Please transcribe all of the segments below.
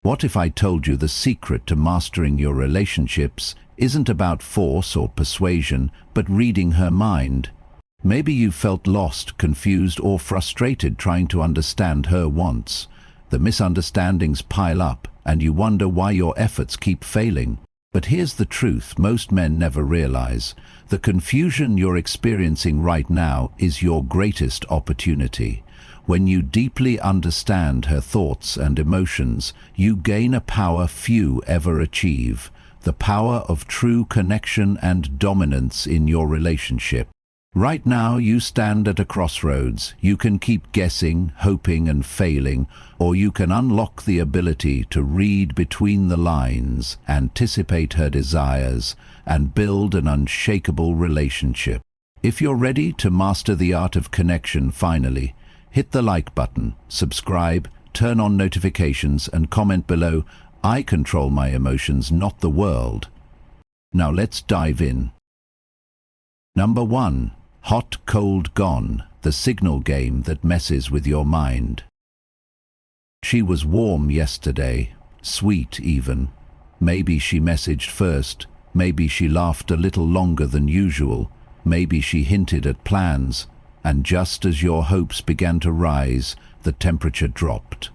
What if I told you the secret to mastering your relationships isn't about force or persuasion, but reading her mind? Maybe you felt lost, confused, or frustrated trying to understand her wants. The misunderstandings pile up, and you wonder why your efforts keep failing. But here's the truth most men never realize. The confusion you're experiencing right now is your greatest opportunity. When you deeply understand her thoughts and emotions, you gain a power few ever achieve, the power of true connection and dominance in your relationship. Right now you stand at a crossroads. You can keep guessing, hoping and failing, or you can unlock the ability to read between the lines, anticipate her desires, and build an unshakable relationship. If you're ready to master the art of connection finally, hit the like button, subscribe, turn on notifications and comment below, "I control my emotions, not the world." Now let's dive in. Number 1. Hot, cold, gone, the signal game that messes with your mind. She was warm yesterday, sweet even. Maybe she messaged first, maybe she laughed a little longer than usual, maybe she hinted at plans, and just as your hopes began to rise, the temperature dropped.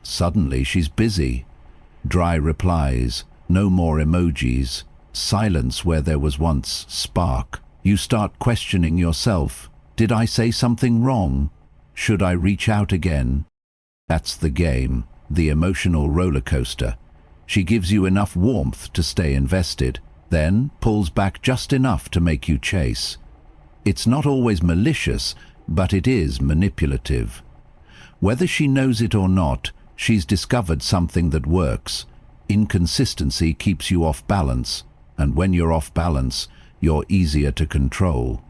Suddenly she's busy. Dry replies, no more emojis, silence where there was once spark. You start questioning yourself. Did I say something wrong? Should I reach out again? That's the game, the emotional roller coaster. She gives you enough warmth to stay invested, then pulls back just enough to make you chase. It's not always malicious, but it is manipulative. Whether she knows it or not, she's discovered something that works. Inconsistency keeps you off balance, and when you're off balance, you're easier to control.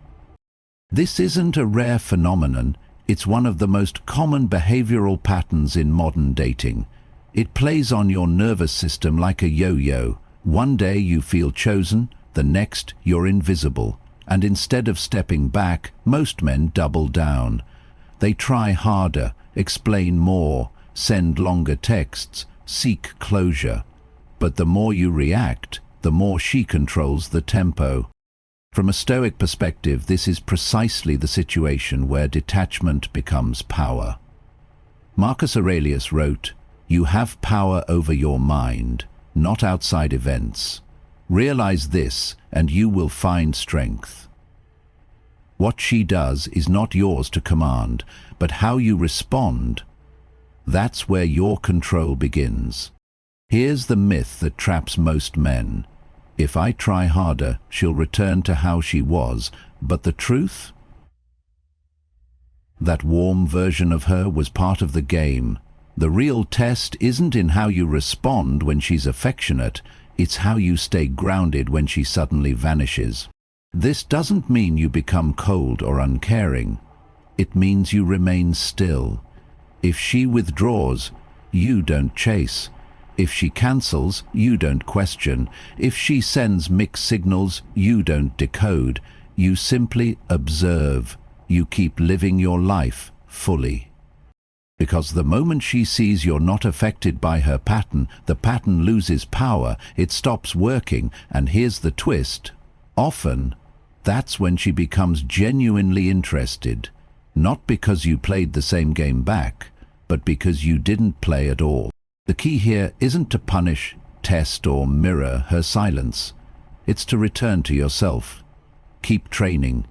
This isn't a rare phenomenon, it's one of the most common behavioral patterns in modern dating. It plays on your nervous system like a yo-yo. One day you feel chosen, the next you're invisible. And instead of stepping back, most men double down. They try harder, explain more, send longer texts, seek closure. But the more you react, the more she controls the tempo. From a Stoic perspective, this is precisely the situation where detachment becomes power. Marcus Aurelius wrote, "You have power over your mind, not outside events. Realize this, and you will find strength." What she does is not yours to command, but how you respond. That's where your control begins. Here's the myth that traps most men. If I try harder, she'll return to how she was. But the truth? That warm version of her was part of the game. The real test isn't in how you respond when she's affectionate, it's how you stay grounded when she suddenly vanishes. This doesn't mean you become cold or uncaring. It means you remain still. If she withdraws, you don't chase. If she cancels, you don't question. If she sends mixed signals, you don't decode. You simply observe. You keep living your life fully. Because the moment she sees you're not affected by her pattern, the pattern loses power, it stops working, and here's the twist. Often, that's when she becomes genuinely interested. Not because you played the same game back, but because you didn't play at all. The key here isn't to punish, test, or mirror her silence. It's to return to yourself. Keep training,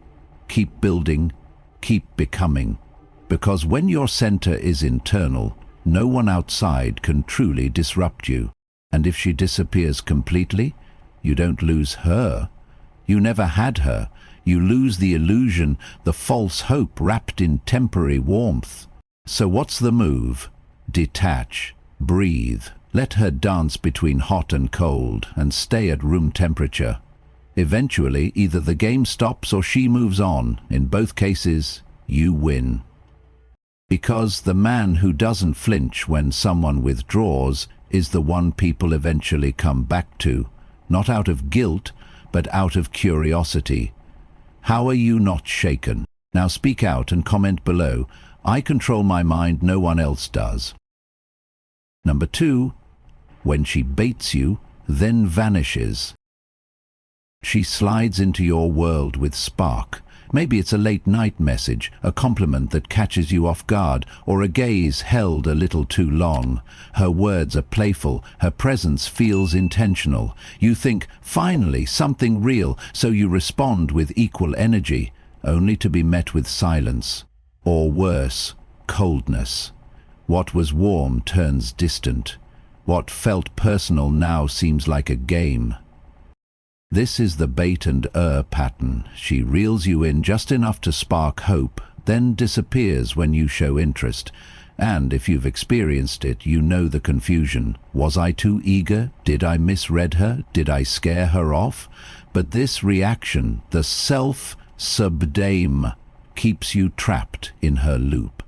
keep building, keep becoming. Because when your center is internal, no one outside can truly disrupt you. And if she disappears completely, you don't lose her. You never had her. You lose the illusion, the false hope wrapped in temporary warmth. So what's the move? Detach. Breathe. Let her dance between hot and cold, and stay at room temperature. Eventually, either the game stops or she moves on. In both cases, you win. Because the man who doesn't flinch when someone withdraws is the one people eventually come back to, not out of guilt, but out of curiosity. How are you not shaken? Now speak out and comment below. I control my mind, no one else does. Number 2. When she baits you, then vanishes. She slides into your world with spark. Maybe it's a late-night message, a compliment that catches you off guard, or a gaze held a little too long. Her words are playful, her presence feels intentional. You think, finally, something real, so you respond with equal energy, only to be met with silence. Or worse, coldness. What was warm turns distant. What felt personal now seems like a game. This is the bait and pattern. She reels you in just enough to spark hope, then disappears when you show interest. And if you've experienced it, you know the confusion. Was I too eager? Did I misread her? Did I scare her off? But this reaction, the self-subdame, keeps you trapped in her loop.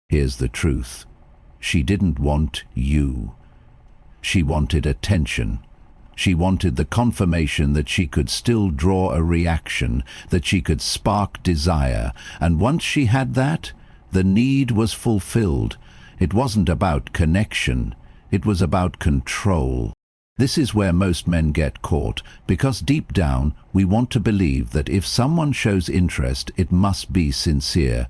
Here's the truth. She didn't want you. She wanted attention. She wanted the confirmation that she could still draw a reaction, that she could spark desire. And once she had that, the need was fulfilled. It wasn't about connection. It was about control. This is where most men get caught, because deep down we want to believe that if someone shows interest, it must be sincere.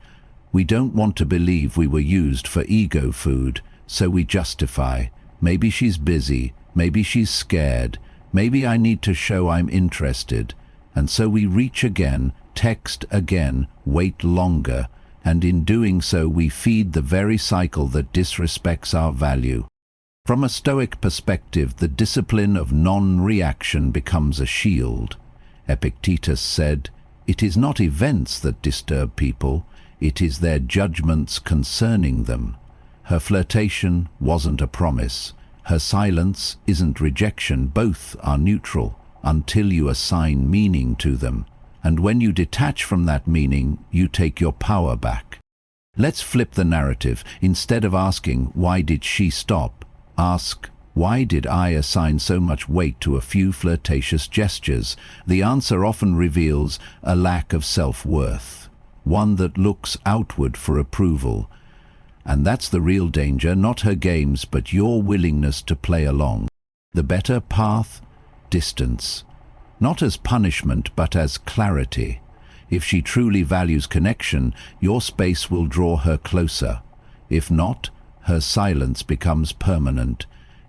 We don't want to believe we were used for ego food, so we justify. Maybe she's busy. Maybe she's scared. Maybe I need to show I'm interested. And so we reach again, text again, wait longer, and in doing so we feed the very cycle that disrespects our value. From a Stoic perspective, the discipline of non-reaction becomes a shield. Epictetus said, "It is not events that disturb people, it is their judgments concerning them." Her flirtation wasn't a promise. Her silence isn't rejection. Both are neutral until you assign meaning to them. And when you detach from that meaning, you take your power back. Let's flip the narrative. Instead of asking, "Why did she stop?" ask, "Why did I assign so much weight to a few flirtatious gestures?" The answer often reveals a lack of self-worth, one that looks outward for approval. And that's the real danger, not her games, but your willingness to play along. The better path? Distance. Not as punishment, but as clarity. If she truly values connection, your space will draw her closer. If not, her silence becomes permanent.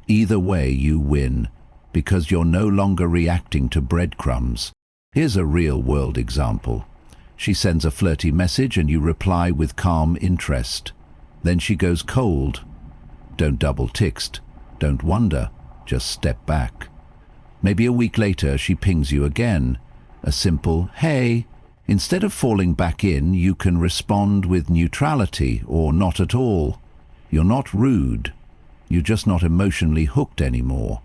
Either way, you win, because you're no longer reacting to breadcrumbs. Here's a real-world example. She sends a flirty message and you reply with calm interest. Then she goes cold. Don't double text. Don't wonder. Just step back. Maybe a week later she pings you again. A simple, "Hey." Instead of falling back in, you can respond with neutrality or not at all. You're not rude. You're just not emotionally hooked anymore.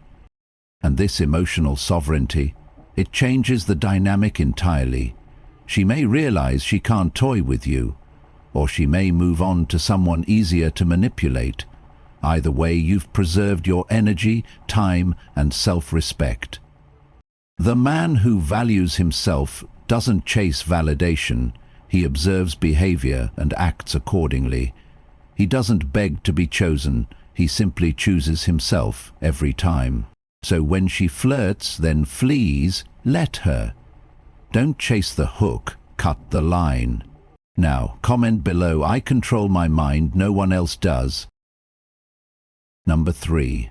And this emotional sovereignty, it changes the dynamic entirely. She may realize she can't toy with you, or she may move on to someone easier to manipulate. Either way, you've preserved your energy, time, and self-respect. The man who values himself doesn't chase validation. He observes behavior and acts accordingly. He doesn't beg to be chosen. He simply chooses himself every time. So when she flirts, then flees, let her. Don't chase the hook, cut the line. Now, comment below, "I control my mind, no one else does." Number 3.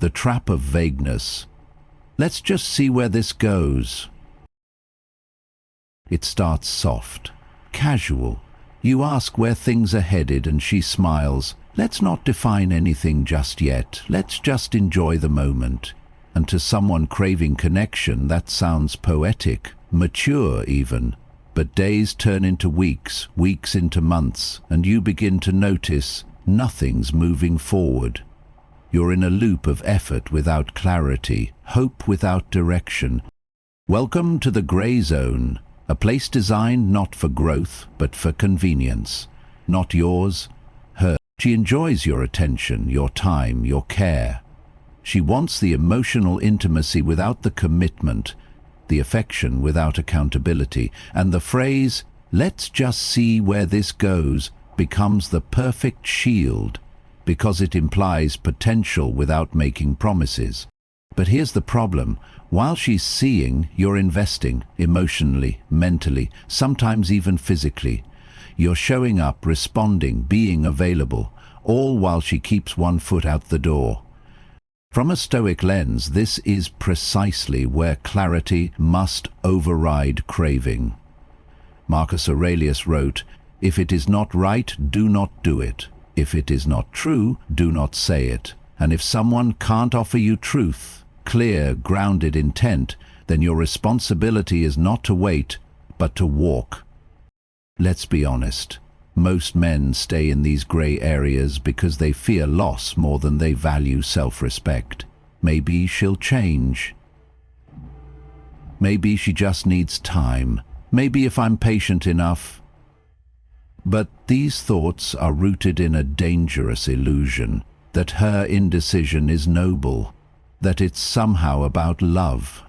The trap of vagueness. Let's just see where this goes. It starts soft, casual. You ask where things are headed and she smiles. Let's not define anything just yet. Let's just enjoy the moment. And to someone craving connection, that sounds poetic, mature even. But days turn into weeks, weeks into months, and you begin to notice nothing's moving forward. You're in a loop of effort without clarity, hope without direction. Welcome to the gray zone, a place designed not for growth, but for convenience. Not yours, hers. She enjoys your attention, your time, your care. She wants the emotional intimacy without the commitment, the affection without accountability, and the phrase, "Let's just see where this goes," becomes the perfect shield. because it implies potential without making promises. But here's the problem. While she's seeing, you're investing emotionally, mentally, sometimes even physically. You're showing up, responding, being available, all while she keeps one foot out the door. From a Stoic lens, this is precisely where clarity must override craving. Marcus Aurelius wrote, "If it is not right, do not do it. If it is not true, do not say it. And if someone can't offer you truth, clear, grounded intent, then your responsibility is not to wait, but to walk." Let's be honest. Most men stay in these grey areas because they fear loss more than they value self-respect. Maybe she'll change. Maybe she just needs time. Maybe if I'm patient enough. But these thoughts are rooted in a dangerous illusion that her indecision is noble, that it's somehow about love.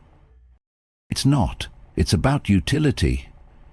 It's not. It's about utility.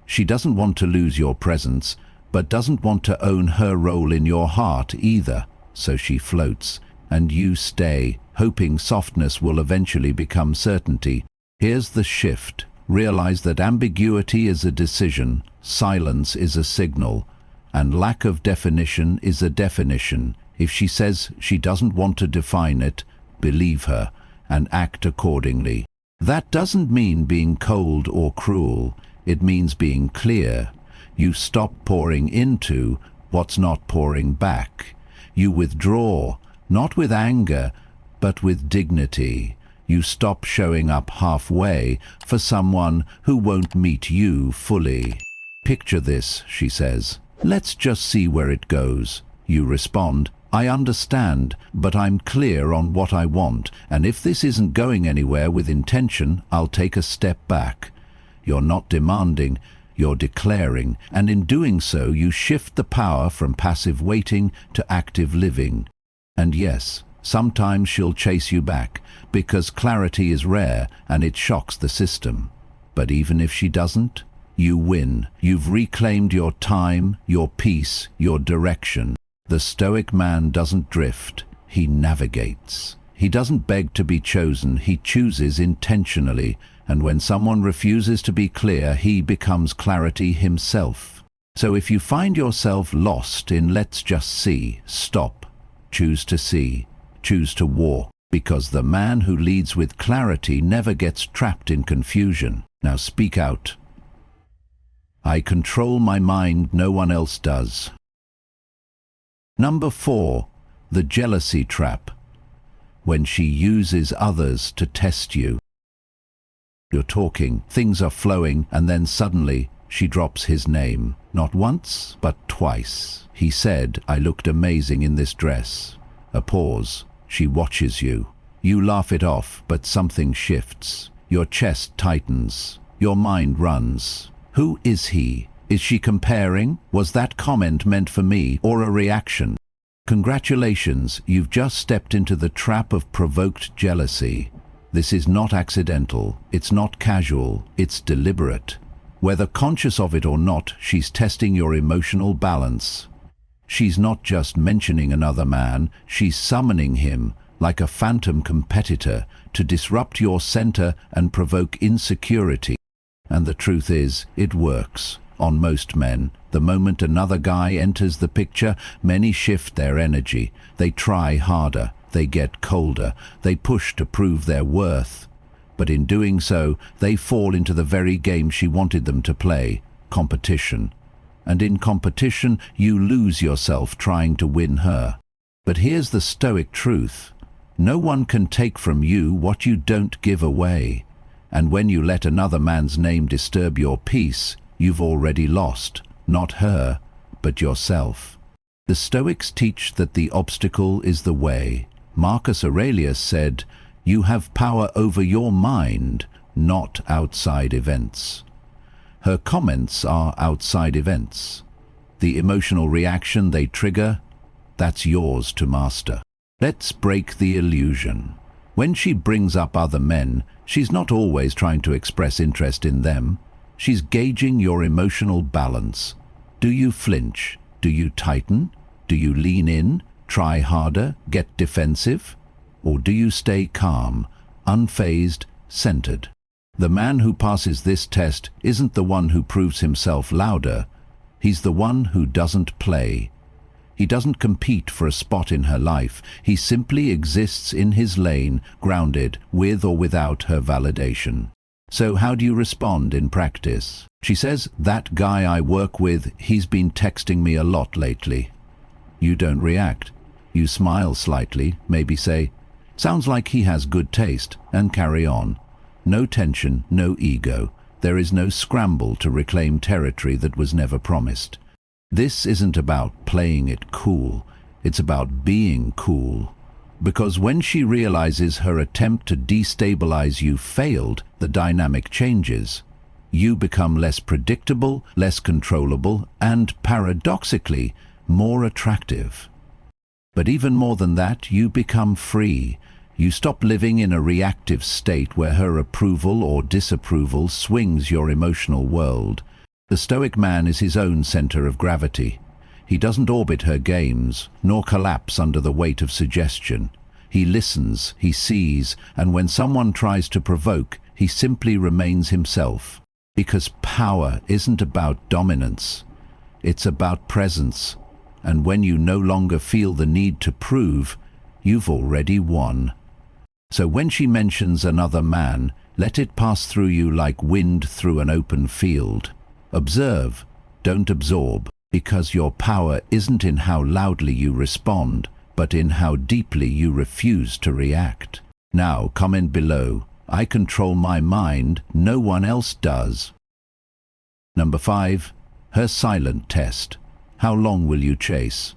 She doesn't want to lose your presence, but doesn't want to own her role in your heart either, so she floats, and you stay, hoping softness will eventually become certainty. Here's the shift. Realize that ambiguity is a decision, silence is a signal, and lack of definition is a definition. If she says she doesn't want to define it, believe her, and act accordingly. That doesn't mean being cold or cruel. It means being clear. You stop pouring into what's not pouring back. You withdraw, not with anger, but with dignity. You stop showing up halfway for someone who won't meet you fully. "Picture this," she says. "Let's just see where it goes." You respond, "I understand, but I'm clear on what I want, and if this isn't going anywhere with intention, I'll take a step back." You're not demanding, you're declaring, and in doing so you shift the power from passive waiting to active living. And yes, sometimes she'll chase you back, because clarity is rare and it shocks the system. But even if she doesn't, you win. You've reclaimed your time, your peace, your direction. The Stoic man doesn't drift, he navigates. He doesn't beg to be chosen, he chooses intentionally. And when someone refuses to be clear, he becomes clarity himself. So if you find yourself lost in "let's just see," stop. Choose to see. Choose to walk. Because the man who leads with clarity never gets trapped in confusion. Now speak out. "I control my mind, no one else does." Number 4. The jealousy trap. When she uses others to test you. You're talking, things are flowing, and then suddenly she drops his name. Not once, but twice. "He said I looked amazing in this dress." A pause. She watches you. You laugh it off, but something shifts. Your chest tightens. Your mind runs. Who is he? Is she comparing? Was that comment meant for me, or a reaction? Congratulations, you've just stepped into the trap of provoked jealousy. This is not accidental, it's not casual, it's deliberate. Whether conscious of it or not, she's testing your emotional balance. She's not just mentioning another man, she's summoning him, like a phantom competitor, to disrupt your center and provoke insecurity. And the truth is, it works. On most men, the moment another guy enters the picture, many shift their energy. They try harder. They get colder, they push to prove their worth. But in doing so, they fall into the very game she wanted them to play, competition. And in competition, you lose yourself trying to win her. But here's the Stoic truth. No one can take from you what you don't give away. And when you let another man's name disturb your peace, you've already lost, not her, but yourself. The Stoics teach that the obstacle is the way. Marcus Aurelius said, "You have power over your mind, not outside events." Her comments are outside events. The emotional reaction they trigger, that's yours to master. Let's break the illusion. When she brings up other men, she's not always trying to express interest in them. She's gauging your emotional balance. Do you flinch? Do you tighten? Do you lean in? Try harder, get defensive? Or do you stay calm, unfazed, centered? The man who passes this test isn't the one who proves himself louder. He's the one who doesn't play. He doesn't compete for a spot in her life. He simply exists in his lane, grounded, with or without her validation. So how do you respond in practice? She says, "That guy I work with, he's been texting me a lot lately." You don't react. You smile slightly, maybe say, "Sounds like he has good taste," and carry on. No tension, no ego. There is no scramble to reclaim territory that was never promised. This isn't about playing it cool. It's about being cool. Because when she realizes her attempt to destabilize you failed, the dynamic changes. You become less predictable, less controllable, and paradoxically, more attractive. But even more than that, you become free. You stop living in a reactive state where her approval or disapproval swings your emotional world. The Stoic man is his own center of gravity. He doesn't orbit her games, nor collapse under the weight of suggestion. He listens, he sees, and when someone tries to provoke, he simply remains himself. Because power isn't about dominance. It's about presence. And when you no longer feel the need to prove, you've already won. So when she mentions another man, let it pass through you like wind through an open field. Observe, don't absorb, because your power isn't in how loudly you respond, but in how deeply you refuse to react. Now, comment below, "I control my mind, no one else does." Number 5, her silent test. How long will you chase?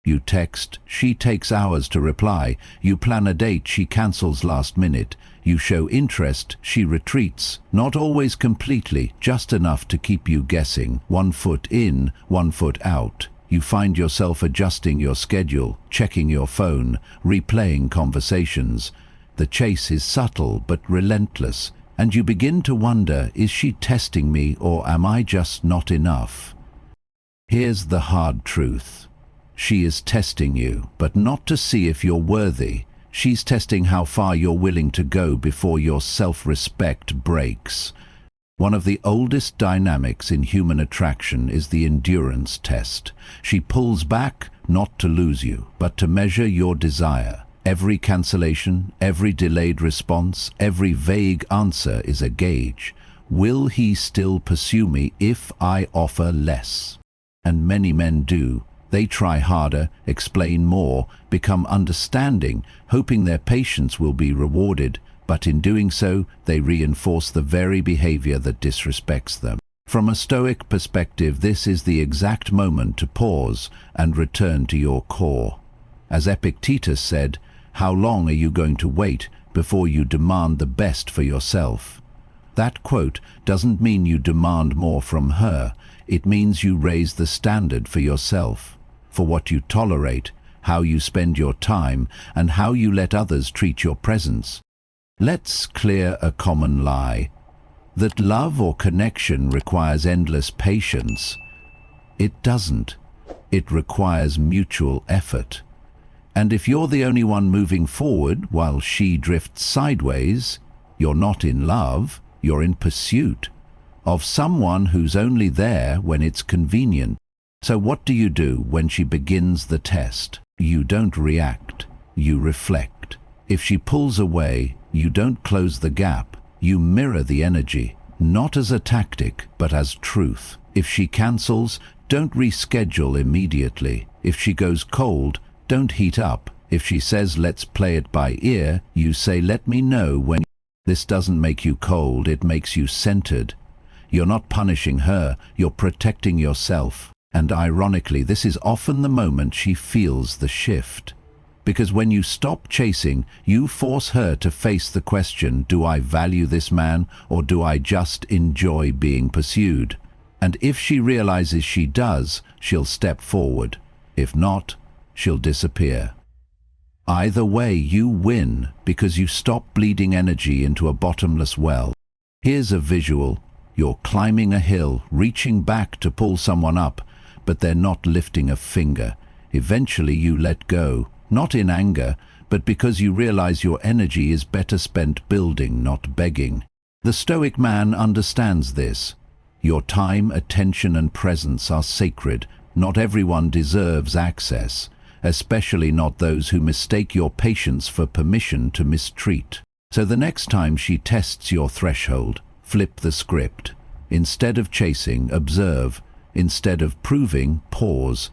You text, she takes hours to reply. You plan a date, she cancels last minute. You show interest, she retreats. Not always completely, just enough to keep you guessing. 1 foot in, 1 foot out. You find yourself adjusting your schedule, checking your phone, replaying conversations. The chase is subtle but relentless, and you begin to wonder, is she testing me or am I just not enough? Here's the hard truth. She is testing you, but not to see if you're worthy. She's testing how far you're willing to go before your self-respect breaks. One of the oldest dynamics in human attraction is the endurance test. She pulls back, not to lose you, but to measure your desire. Every cancellation, every delayed response, every vague answer is a gauge. Will he still pursue me if I offer less? And many men do. They try harder, explain more, become understanding, hoping their patience will be rewarded, but in doing so, they reinforce the very behavior that disrespects them. From a Stoic perspective, this is the exact moment to pause and return to your core. As Epictetus said, "How long are you going to wait before you demand the best for yourself?" That quote doesn't mean you demand more from her. It means you raise the standard for yourself, for what you tolerate, how you spend your time, and how you let others treat your presence. Let's clear a common lie, that love or connection requires endless patience. It doesn't. It requires mutual effort. And if you're the only one moving forward while she drifts sideways, you're not in love, you're in pursuit of someone who's only there when it's convenient. So what do you do when she begins the test? You don't react, you reflect. If she pulls away, you don't close the gap, you mirror the energy, not as a tactic, but as truth. If she cancels, don't reschedule immediately. If she goes cold, don't heat up. If she says let's play it by ear, you say let me know when. This doesn't make you cold, it makes you centered. You're not punishing her, you're protecting yourself. And ironically, this is often the moment she feels the shift. Because when you stop chasing, you force her to face the question, do I value this man or do I just enjoy being pursued? And if she realizes she does, she'll step forward. If not, she'll disappear. Either way, you win because you stop bleeding energy into a bottomless well. Here's a visual. You're climbing a hill, reaching back to pull someone up, but they're not lifting a finger. Eventually you let go, not in anger, but because you realize your energy is better spent building, not begging. The Stoic man understands this. Your time, attention and presence are sacred. Not everyone deserves access, especially not those who mistake your patience for permission to mistreat. So the next time she tests your threshold, flip the script. Instead of chasing, observe. Instead of proving, pause.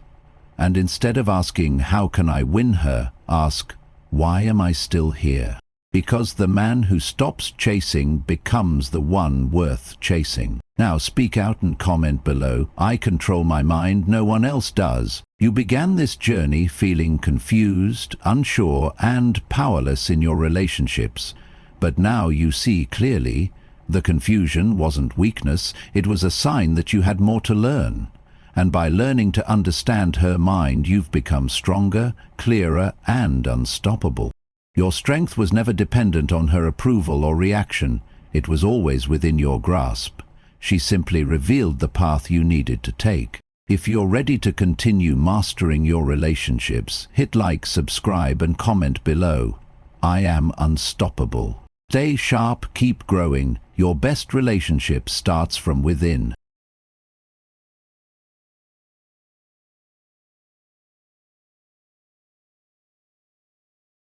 And instead of asking, how can I win her, ask, why am I still here? Because the man who stops chasing becomes the one worth chasing. Now speak out and comment below. I control my mind, no one else does. You began this journey feeling confused, unsure, and powerless in your relationships. But now you see clearly. The confusion wasn't weakness, it was a sign that you had more to learn. And by learning to understand her mind, you've become stronger, clearer, and unstoppable. Your strength was never dependent on her approval or reaction. It was always within your grasp. She simply revealed the path you needed to take. If you're ready to continue mastering your relationships, hit like, subscribe, and comment below. I am unstoppable. Stay sharp, keep growing. Your best relationship starts from within.